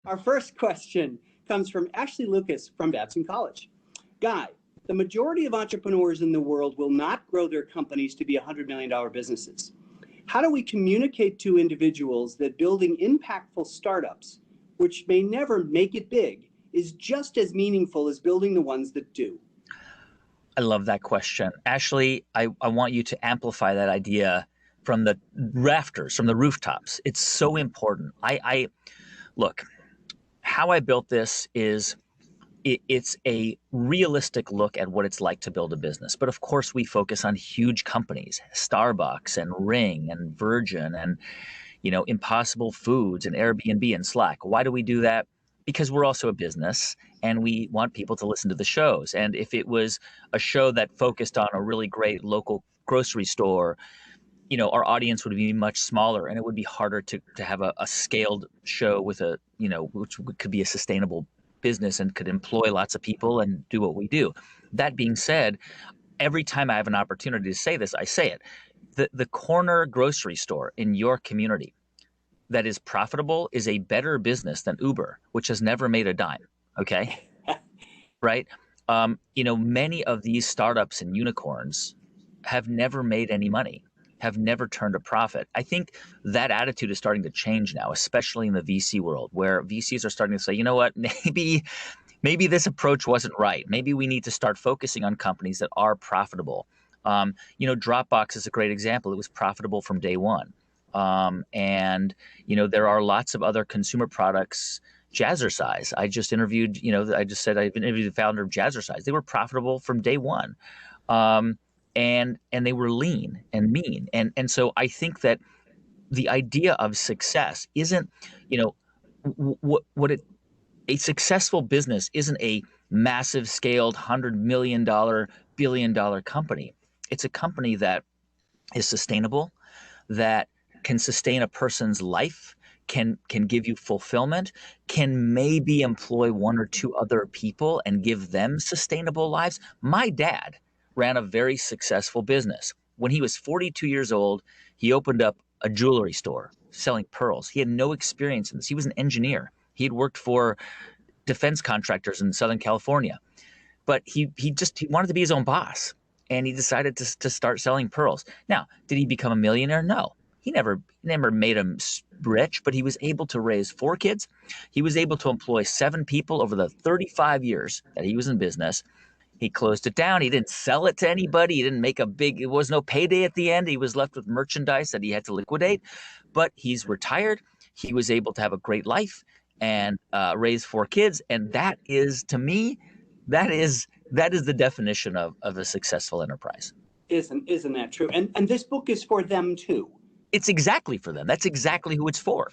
Our first question comes from Ashley Lucas from Babson College. Guy, the majority of entrepreneurs in the world will not grow their companies to be $100 million businesses. How do we communicate to individuals that building impactful startups, which may never make it big, is just as meaningful as building the ones that do? I love that question. Ashley, I want you to amplify that idea from the rafters, from the rooftops. It's so important. Look, how I built this is it's a realistic look at what it's like to build a business. But of course, we focus on huge companies, Starbucks and Ring and Virgin and, Impossible Foods and Airbnb and Slack. Why do we do that? Because we're also a business and we want people to listen to the shows. And if it was a show that focused on a really great local grocery store, our audience would be much smaller and it would be harder to have a scaled show with which could be a sustainable business and could employ lots of people and do what we do. That being said, every time I have an opportunity to say this, I say it. The corner grocery store in your community that is profitable is a better business than Uber, which has never made a dime. Okay. Right. Many of these startups and unicorns have never made any money, have never turned a profit. I think that attitude is starting to change now, especially in the VC world, where VCs are starting to say, you know what, maybe this approach wasn't right. Maybe we need to start focusing on companies that are profitable. Dropbox is a great example. It was profitable from day one. And there are lots of other consumer products. Jazzercise. I just interviewed the founder of Jazzercise. They were profitable from day one. And they were lean and mean. And so I think that the idea of success isn't, a successful business isn't a massive scaled $100 million, billion-dollar company. It's a company that is sustainable, that can sustain a person's life, can give you fulfillment, can maybe employ one or two other people and give them sustainable lives. My dad ran a very successful business. When he was 42 years old, he opened up a jewelry store selling pearls. He had no experience in this. He was an engineer. He had worked for defense contractors in Southern California. But he wanted to be his own boss, and he decided to start selling pearls. Now, did he become a millionaire? No. He never made him rich, but he was able to raise 4 kids. He was able to employ 7 people over the 35 years that he was in business. He closed it down. He didn't sell it to anybody. He didn't make it was no payday at the end. He was left with merchandise that he had to liquidate, but he's retired. He was able to have a great life and raise 4 kids. And that is, to me, that is the definition of a successful enterprise. Isn't that true? And this book is for them too. It's exactly for them. That's exactly who it's for.